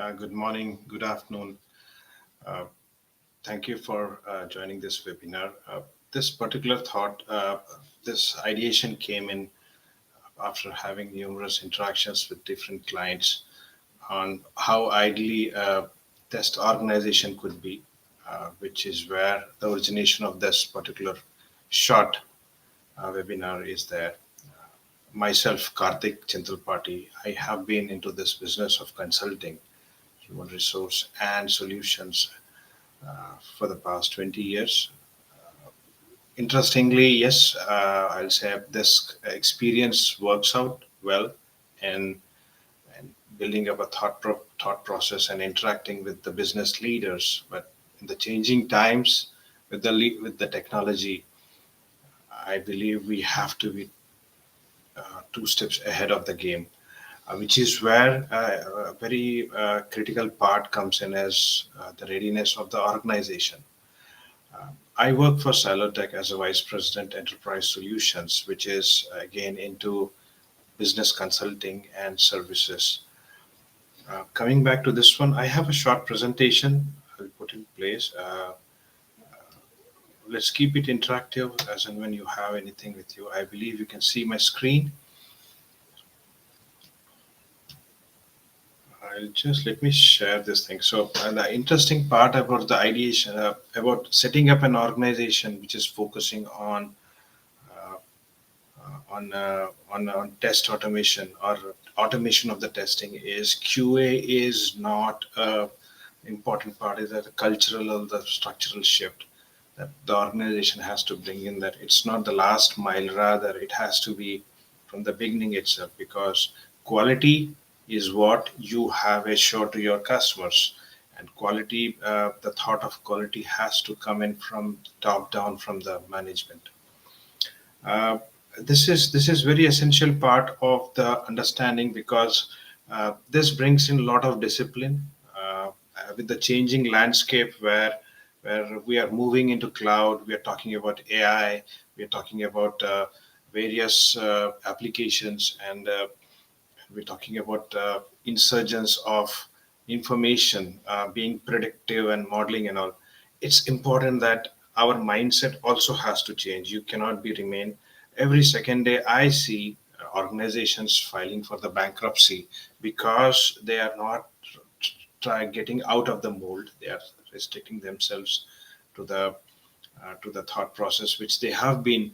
Good morning, good afternoon. Uh, Thank you for joining this webinar. This particular thought, this ideation came in after having numerous interactions with different clients on how ideally test organization could be, which is where the origination of this particular short webinar is there. Myself, Kartik Chintalapaty, I have been into this business of consulting human resource and solutions for the past 20 years. Interestingly, yes, I'll say this experience works out well in, in building up a thought process and interacting with the business leaders. But in the changing times with the technology, I believe we have to be two steps ahead of the game, which is where a very critical part comes in as the readiness of the organization. I work for Silotech as a Vice President Enterprise Solutions, which is again into business consulting and services. Coming back to this one, I have a short presentation I'll put in place. Let's keep it interactive as and when you have anything with you. I believe you can see my screen. I'll just let me share this thing. So, the interesting part about the ideation, about setting up an organization which is focusing uh, on test automation or automation of the testing is QA is not a important part. Is that the cultural or the structural shift that the organization has to bring in, that it's not the last mile, rather it has to be from the beginning itself, because quality is what you have assured to your customers, and quality, the thought of quality has to come in from top down from the management. uh, this is very essential part of the understanding, because this brings in a lot of discipline with the changing landscape where we are moving into cloud. We are talking about AI. We are talking about various applications, and we're talking about insurgence of information being predictive and modeling and all. It's important that our mindset also has to change. You cannot be remain. Every second day I see organizations filing for the bankruptcy because they are not try getting out of the mold. They are restricting themselves to the thought process which they have been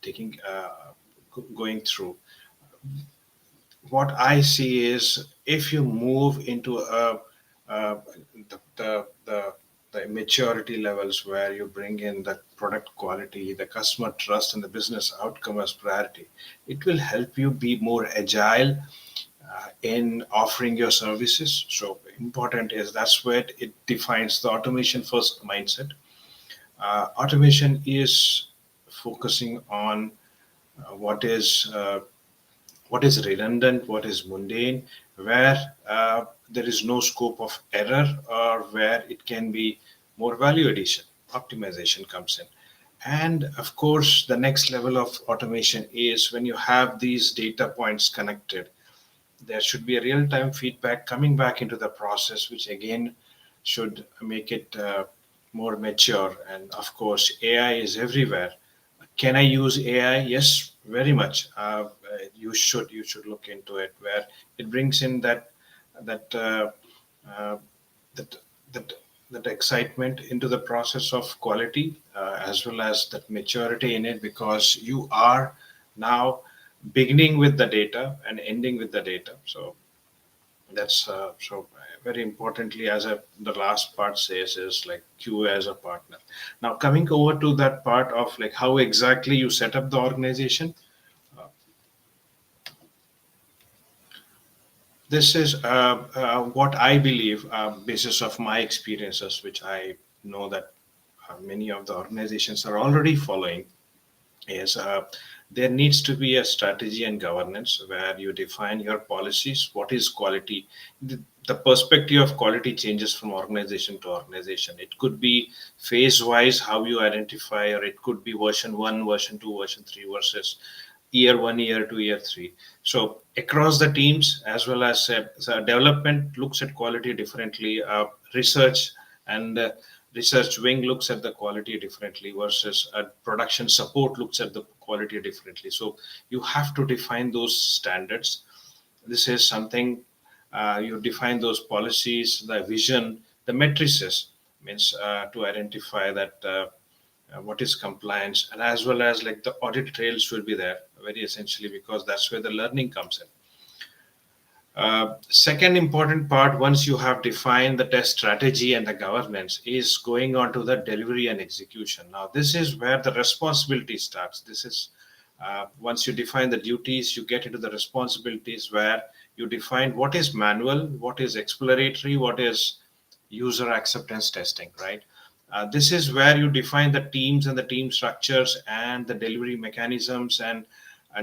taking going through. What I see is, if you move into the, the, the, the maturity levels where you bring in the product quality, the customer trust, and the business outcome as priority, it will help you be more agile in offering your services. So important is, that's where it defines the automation first mindset. Automation is focusing on what is redundant, what is mundane, where there is no scope of error, or where it can be more value addition. Optimization comes in. And of course, the next level of automation is when you have these data points connected, there should be a real time feedback coming back into the process, which again should make it more mature. And of course, AI is everywhere. Can I use AI? Yes, very much. You should look into it, where it brings in that uh, that that that excitement into the process of quality, as well as that maturity in it, because you are now beginning with the data and ending with the data. So that's very importantly, as the last part says, is like QA as a partner. Now coming over to that part of like how exactly you set up the organization. uh, this is what I believe, basis of my experiences, which I know that many of the organizations are already following, is there needs to be a strategy and governance where you define your policies. What is quality? The perspective of quality changes from organization to organization. It could be phase wise how you identify, or it could be version 1, version 2, version 3 versus year one, year two, year three. So across the teams, as well as so development looks at quality differently. Research and research wing looks at the quality differently versus production support looks at the quality differently. So you have to define those standards. This is something you define those policies, the vision, the matrices means to identify that what is compliance, and as well as like the audit trail should be there very essentially, because that's where the learning comes in. Second important part, once you have defined the test strategy and the governance, is going on to the delivery and execution. Now, this is where the responsibility starts. This is once you define the duties, you get into the responsibilities where you define what is manual, what is exploratory, what is user acceptance testing, right? This is where you define the teams and the team structures and the delivery mechanisms, and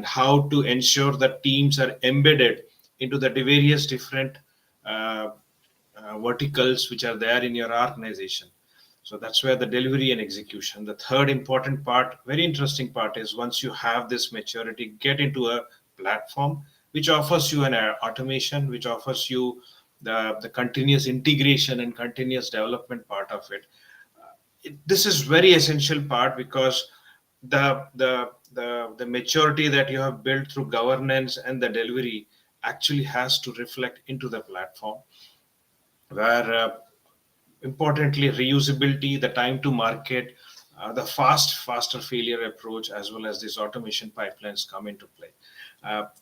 how to ensure that teams are embedded into the various different uh, verticals which are there in your organization. So that's where the delivery and execution. The third important part, very interesting part, is once you have this maturity, get into a platform which offers you an automation, which offers you the continuous integration and continuous development part of it. This is very essential part, because the maturity that you have built through governance and the delivery actually has to reflect into the platform, where importantly reusability, the time to market, the faster failure approach, as well as these automation pipelines come into play.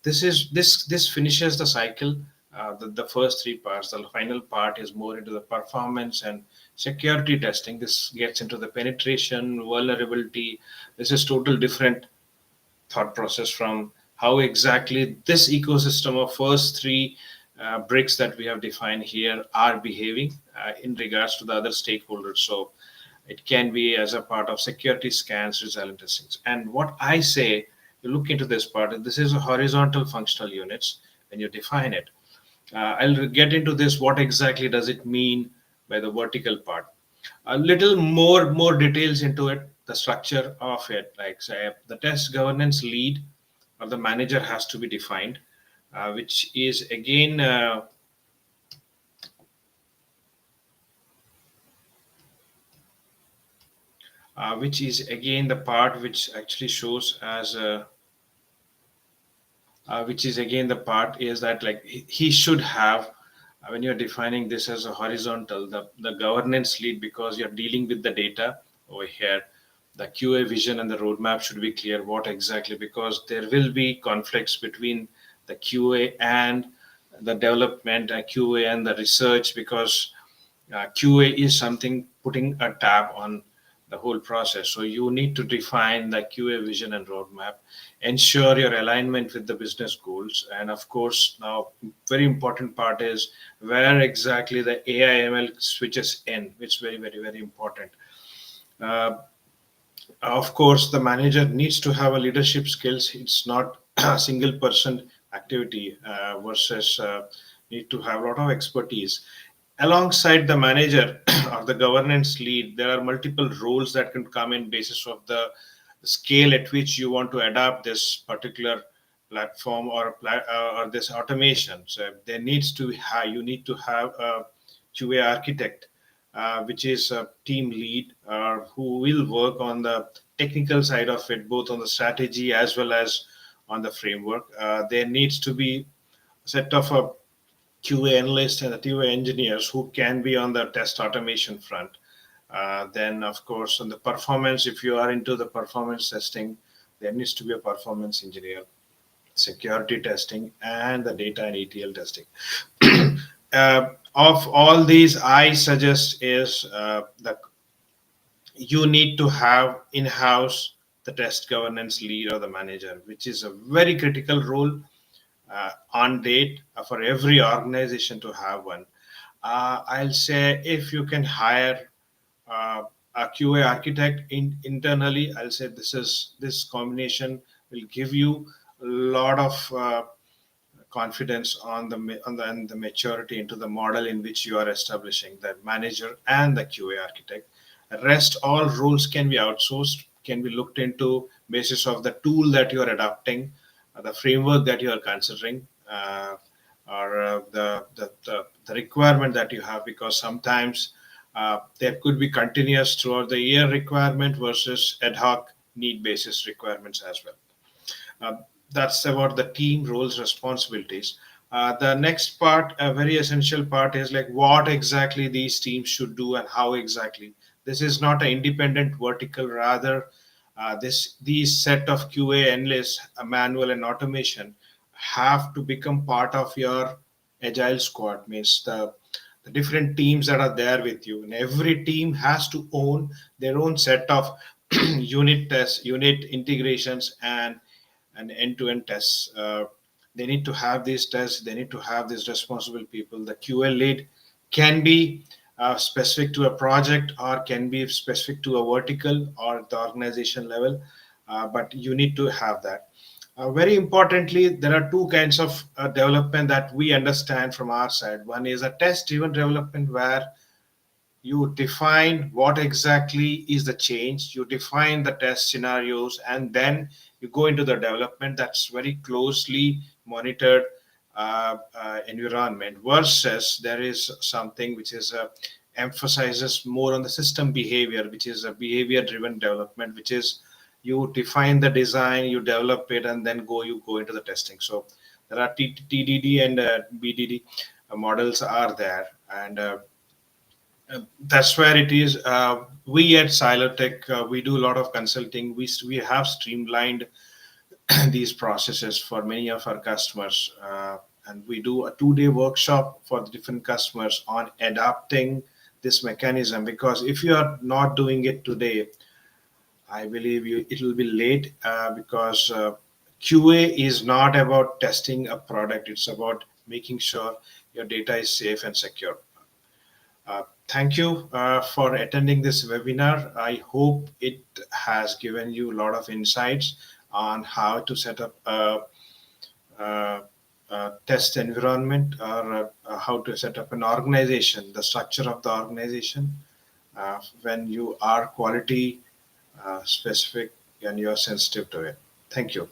This finishes the cycle. The first three parts. The final part is more into the performance and security testing. This gets into the penetration, vulnerability. This is total different thought process from how exactly this ecosystem of first three bricks that we have defined here are behaving in regards to the other stakeholders. So it can be as a part of security scans, resilient testings. And what I say, you look into this part, this is a horizontal functional units when you define it. I'll get into this. What exactly does it mean by the vertical part? A little more details into it. The structure of it, like say the test governance lead or the manager has to be defined, which is again the part which actually shows as which is again the part is that like he should have, when you're defining this as a horizontal, the governance lead, because you're dealing with the data over here, the QA vision and the roadmap should be clear what exactly, because there will be conflicts between the QA and the development, QA and the research, because QA is something putting a tab on the whole process. So you need to define the QA vision and roadmap, ensure your alignment with the business goals, and of course, now very important part is where exactly the AI/ML switches in, which is very important. Uh, of course, the manager needs to have a leadership skills. It's not a single person activity versus need to have a lot of expertise. Alongside the manager or the governance lead, there are multiple roles that can come in basis of the scale at which you want to adapt this particular platform or this automation. So there needs to you need to have a QA architect, which is a team lead who will work on the technical side of it, both on the strategy as well as on the framework. There needs to be a set of a QA analysts and the QA engineers who can be on the test automation front. Then, of course, on the performance, if you are into the performance testing, there needs to be a performance engineer, security testing, and the data and ETL testing. Of all these, I suggest is that you need to have in-house the test governance lead or the manager, which is a very critical role on date for every organization to have one. I'll say if you can hire a QA architect internally, I'll say this combination will give you a lot of confidence on the maturity into the model in which you are establishing the manager and the QA architect. Rest all roles can be outsourced, can be looked into basis of the tool that you are adapting, the framework that you are considering, or the requirement that you have, because sometimes there could be continuous throughout the year requirement versus ad hoc need basis requirements as well. Uh, that's about the team roles responsibilities. The next part, a very essential part, is like what exactly these teams should do and how exactly. This is not an independent vertical, rather these set of QA analysts, manual and automation, have to become part of your agile squad. Means the different teams that are there with you, and every team has to own their own set of unit tests, unit integrations, and end-to-end tests. They need to have these tests. They need to have these responsible people. The QA lead can be specific to a project or can be specific to a vertical or the organization level, but you need to have that. Very importantly, there are two kinds of development that we understand from our side. One is a test-driven development where you define what exactly is the change, you define the test scenarios, and then you go into the development. That's very closely monitored environment, versus there is something which is emphasizes more on the system behavior, which is a behavior driven development, which is you define the design, you develop it, and then you go into the testing. So there are TDD and BDD models are there, and that's where it is. We at Silotech, we do a lot of consulting. We have streamlined these processes for many of our customers, and we do a 2-day workshop for the different customers on adapting this mechanism. Because if you are not doing it today, I believe it will be late, because QA is not about testing a product; it's about making sure your data is safe and secure. Thank you for attending this webinar. I hope it has given you a lot of insights on how to set up a, a test environment, or how to set up an organization, the structure of the organization when you are quality specific and you are sensitive to it. Thank you.